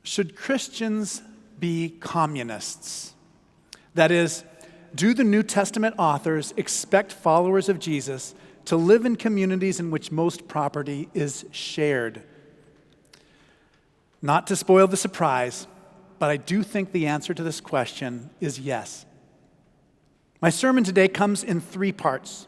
Should Christians be communists? That is, do the New Testament authors expect followers of Jesus to live in communities in which most property is shared? Not to spoil the surprise, but I do think the answer to this question is yes. My sermon today comes in 3 parts.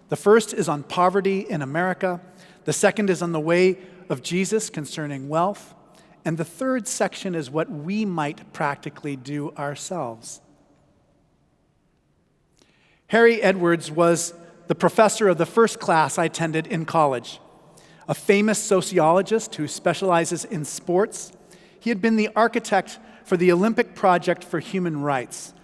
The first is on poverty in America. The second is on the way of Jesus concerning wealth. And the third section is what we might practically do ourselves. Harry Edwards was the professor of the first class I attended in college. A famous sociologist who specializes in sports, he had been the architect for the Olympic Project for Human Rights.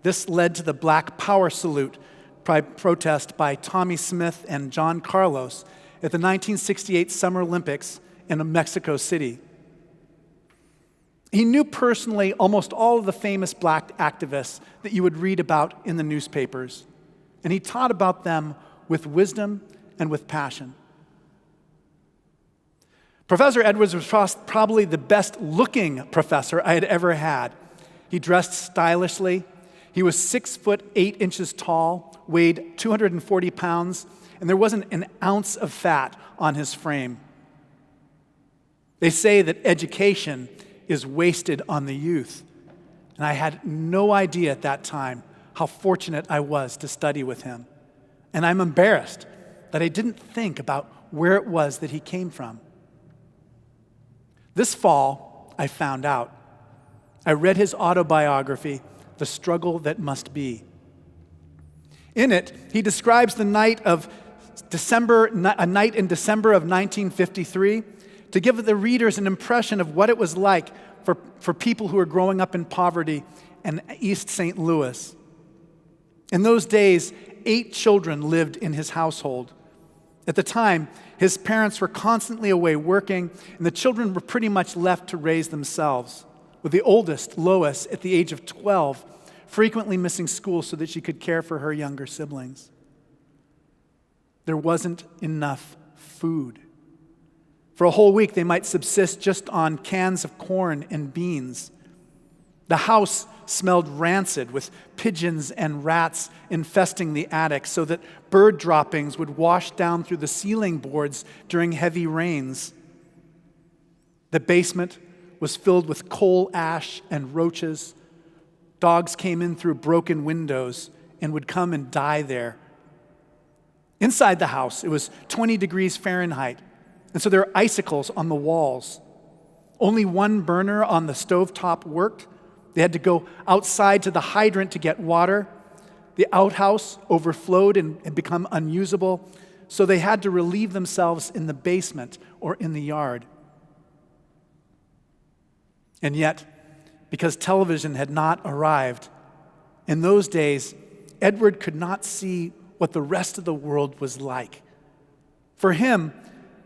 This led to the Black Power salute protest by Tommy Smith and John Carlos at the 1968 Summer Olympics in Mexico City. He knew personally almost all of the famous black activists that you would read about in the newspapers, and he taught about them with wisdom and with passion. Professor Edwards was probably the best-looking professor I had ever had. He dressed stylishly. He was 6 foot 8 inches tall, weighed 240 pounds, and there wasn't an ounce of fat on his frame. They say that education is wasted on the youth. And I had no idea at that time how fortunate I was to study with him. And I'm embarrassed that I didn't think about where it was that he came from. This fall, I found out. I read his autobiography, The Struggle That Must Be. In it, he describes a night in December of 1953 to give the readers an impression of what it was like for people who were growing up in poverty in East St. Louis. In those days, 8 children lived in his household. At the time, his parents were constantly away working, and the children were pretty much left to raise themselves, with the oldest, Lois, at the age of 12, frequently missing school so that she could care for her younger siblings. There wasn't enough food. For a whole week, they might subsist just on cans of corn and beans. The house smelled rancid, with pigeons and rats infesting the attic, so that bird droppings would wash down through the ceiling boards during heavy rains. The basement was filled with coal ash and roaches. Dogs came in through broken windows and would come and die there. Inside the house, it was 20 degrees Fahrenheit. And so there are icicles on the walls. Only one burner on the stovetop worked. They had to go outside to the hydrant to get water. The outhouse overflowed and had become unusable, so they had to relieve themselves in the basement or in the yard. And yet, because television had not arrived, in those days, Edward could not see what the rest of the world was like. For him,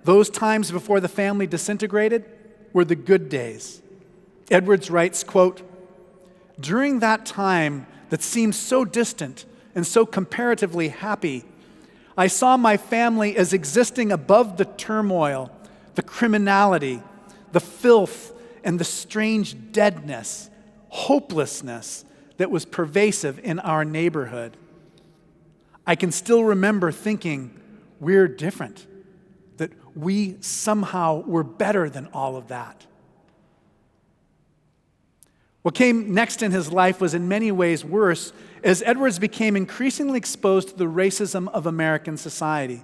those times before the family disintegrated were the good days. Edwards writes, quote, "During that time that seemed so distant and so comparatively happy, I saw my family as existing above the turmoil, the criminality, the filth, and the strange deadness, hopelessness that was pervasive in our neighborhood. I can still remember thinking, we're different, that we somehow were better than all of that." What came next in his life was in many ways worse, as Edwards became increasingly exposed to the racism of American society.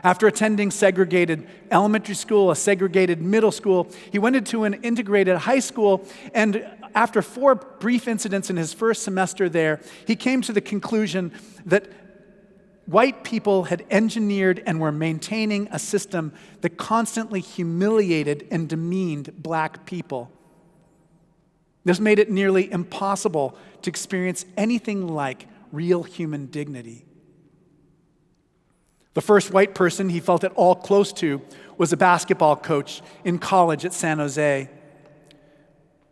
After attending segregated elementary school, a segregated middle school, he went into an integrated high school, and after 4 brief incidents in his first semester there, he came to the conclusion that white people had engineered and were maintaining a system that constantly humiliated and demeaned black people. This made it nearly impossible to experience anything like real human dignity. The first white person he felt at all close to was a basketball coach in college at San Jose.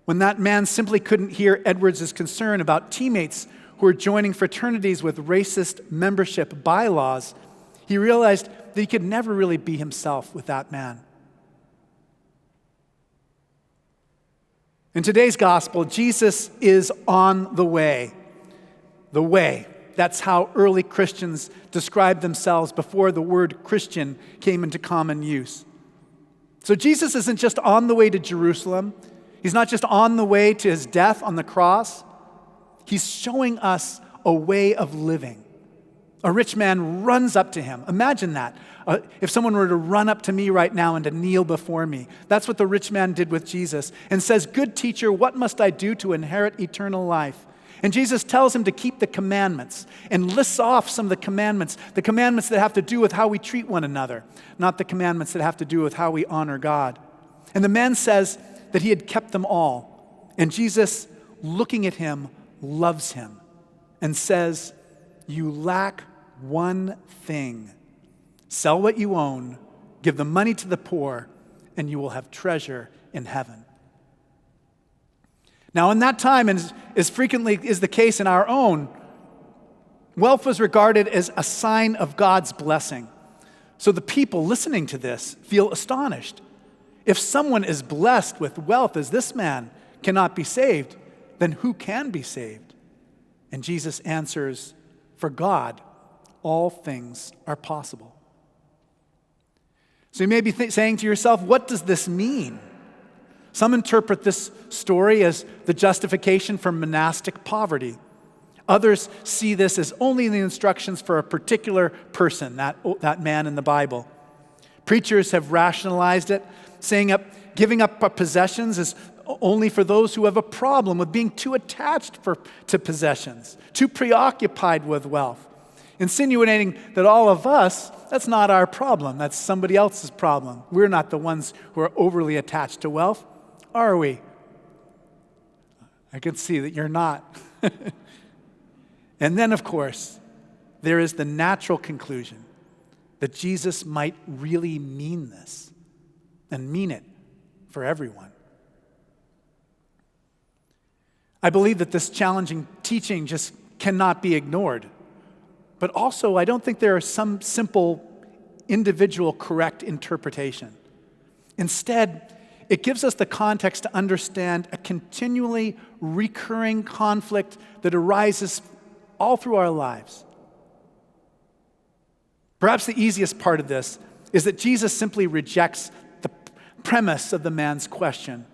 When that man simply couldn't hear Edwards' concern about teammates who were joining fraternities with racist membership bylaws, he realized that he could never really be himself with that man. In today's gospel, Jesus is on the way. The way. That's how early Christians described themselves before the word Christian came into common use. So Jesus isn't just on the way to Jerusalem. He's not just on the way to his death on the cross. He's showing us a way of living. A rich man runs up to him. Imagine that. If someone were to run up to me right now and to kneel before me, that's what the rich man did with Jesus, and says, "Good teacher, what must I do to inherit eternal life?" And Jesus tells him to keep the commandments and lists off some of the commandments that have to do with how we treat one another, not the commandments that have to do with how we honor God. And the man says that he had kept them all. And Jesus, looking at him, loves him and says, "You lack one thing. Sell what you own, give the money to the poor, and you will have treasure in heaven." Now, in that time, and as frequently is the case in our own, wealth was regarded as a sign of God's blessing. So the people listening to this feel astonished. If someone is blessed with wealth as this man cannot be saved, then who can be saved? And Jesus answers, "For God, all things are possible." So you may be saying to yourself, what does this mean? Some interpret this story as the justification for monastic poverty. Others see this as only the instructions for a particular person, that man in the Bible. Preachers have rationalized it, saying giving up possessions is only for those who have a problem with being too attached to possessions, too preoccupied with wealth, insinuating that all of us, that's not our problem, that's somebody else's problem. We're not the ones who are overly attached to wealth, are we? I can see that you're not. And then, of course, there is the natural conclusion that Jesus might really mean this and mean it for everyone. I believe that this challenging teaching just cannot be ignored. But also, I don't think there is some simple, individual, correct interpretation. Instead, it gives us the context to understand a continually recurring conflict that arises all through our lives. Perhaps the easiest part of this is that Jesus simply rejects the premise of the man's question.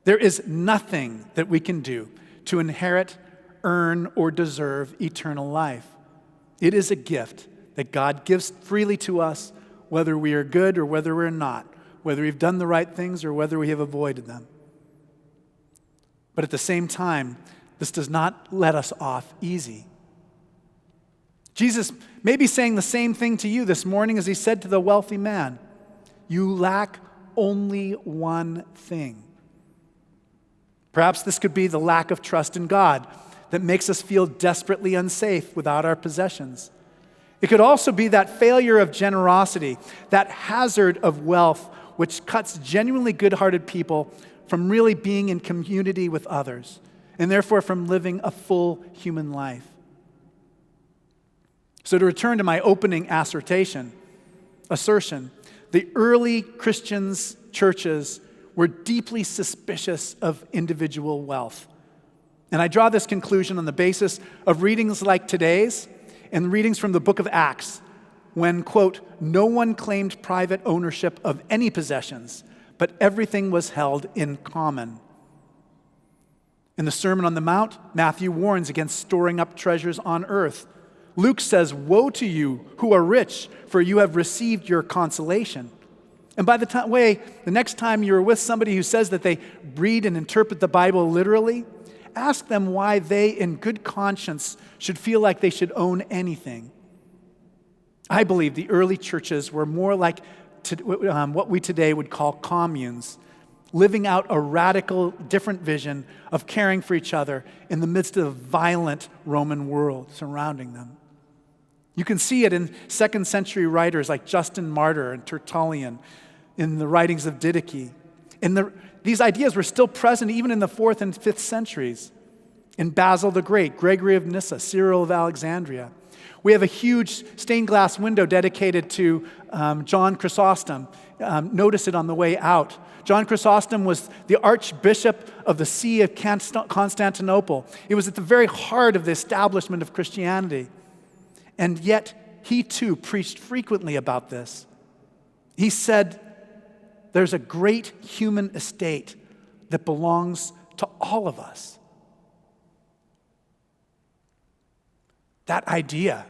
There is nothing that we can do to inherit, earn, or deserve eternal life. It is a gift that God gives freely to us, whether we are good or whether we're not, whether we've done the right things or whether we have avoided them. But at the same time, this does not let us off easy. Jesus may be saying the same thing to you this morning as he said to the wealthy man. You lack only one thing. Perhaps this could be the lack of trust in God that makes us feel desperately unsafe without our possessions. It could also be that failure of generosity, that hazard of wealth, which cuts genuinely good-hearted people from really being in community with others, and therefore from living a full human life. So to return to my opening assertion, the early Christians' churches were deeply suspicious of individual wealth. And I draw this conclusion on the basis of readings like today's and readings from the book of Acts, when, quote, no one claimed private ownership of any possessions, but everything was held in common. In the Sermon on the Mount, Matthew warns against storing up treasures on earth. Luke says, woe to you who are rich, for you have received your consolation. And by the next time you're with somebody who says that they read and interpret the Bible literally, ask them why they, in good conscience, should feel like they should own anything. I believe the early churches were more like what we today would call communes, living out a radical, different vision of caring for each other in the midst of a violent Roman world surrounding them. You can see it in second century writers like Justin Martyr and Tertullian, in the writings of Didache. These ideas were still present even in the 4th and 5th centuries. In Basil the Great, Gregory of Nyssa, Cyril of Alexandria. We have a huge stained glass window dedicated to John Chrysostom notice it on the way out. John Chrysostom was the Archbishop of the See of Constantinople. It was at the very heart of the establishment of Christianity. And yet, he too preached frequently about this. He said, there's a great human estate that belongs to all of us. That idea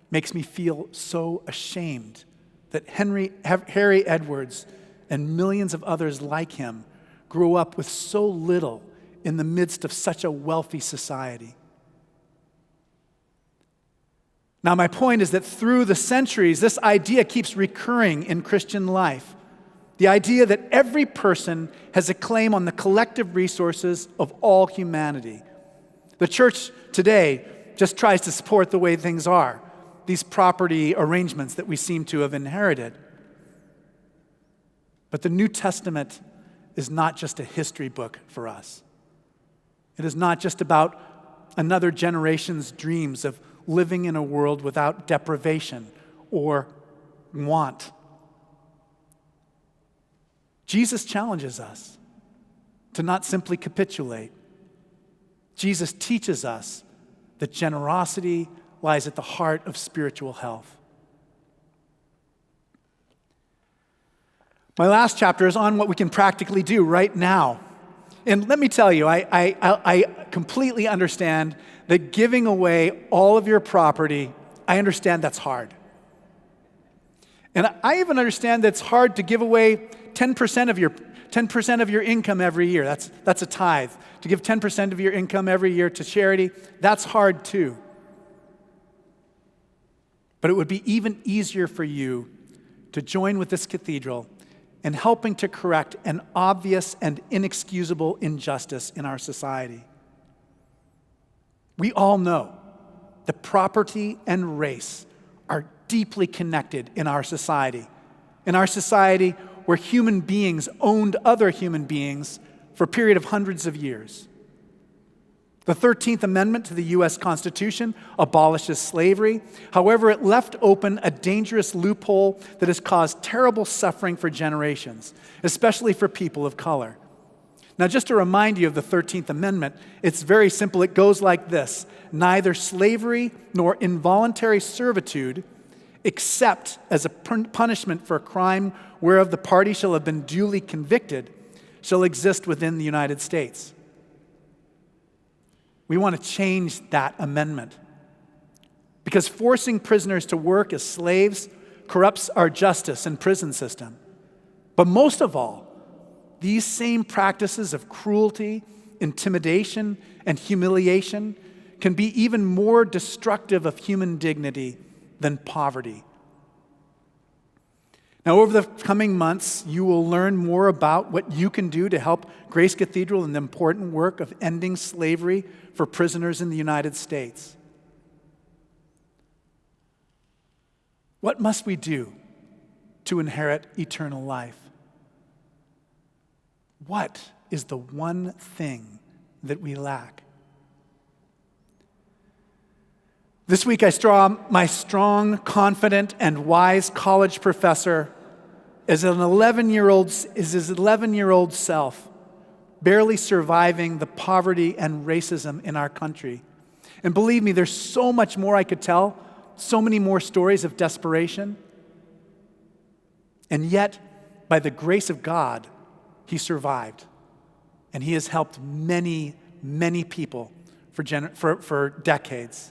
makes me feel so ashamed that Harry Edwards and millions of others like him grew up with so little in the midst of such a wealthy society. Now, my point is that through the centuries, this idea keeps recurring in Christian life. The idea that every person has a claim on the collective resources of all humanity. The church today just tries to support the way things are, these property arrangements that we seem to have inherited. But the New Testament is not just a history book for us. It is not just about another generation's dreams of living in a world without deprivation or want. Jesus challenges us to not simply capitulate. Jesus teaches us that generosity lies at the heart of spiritual health. My last chapter is on what we can practically do right now. And let me tell you, I completely understand that giving away all of your property, I understand that's hard. And I even understand that it's hard to give away 10% of your income every year. That's a tithe. To give 10% of your income every year to charity, that's hard too. But it would be even easier for you to join with this cathedral in helping to correct an obvious and inexcusable injustice in our society. We all know that property and race are deeply connected in our society. In our society where human beings owned other human beings for a period of hundreds of years. The 13th Amendment to the U.S. Constitution abolishes slavery. However, it left open a dangerous loophole that has caused terrible suffering for generations, especially for people of color. Now, just to remind you of the 13th Amendment, it's very simple. It goes like this: neither slavery nor involuntary servitude, except as a punishment for a crime whereof the party shall have been duly convicted, shall exist within the United States. We want to change that amendment because forcing prisoners to work as slaves corrupts our justice and prison system. But most of all, these same practices of cruelty, intimidation, and humiliation can be even more destructive of human dignity than poverty. Now, over the coming months, you will learn more about what you can do to help Grace Cathedral in the important work of ending slavery for prisoners in the United States. What must we do to inherit eternal life? What is the one thing that we lack? This week I saw my strong, confident, and wise college professor as his 11-year-old self, barely surviving the poverty and racism in our country. And believe me, there's so much more I could tell, so many more stories of desperation. And yet, by the grace of God, he survived. And he has helped many, many people for decades.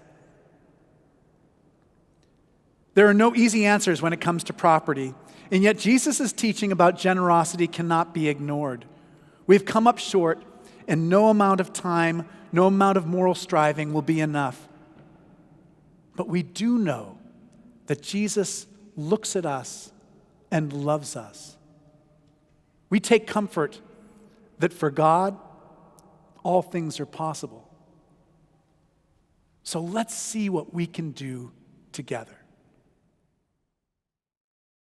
There are no easy answers when it comes to property, and yet Jesus' teaching about generosity cannot be ignored. We've come up short, and no amount of time, no amount of moral striving will be enough. But we do know that Jesus looks at us and loves us. We take comfort that for God, all things are possible. So let's see what we can do together.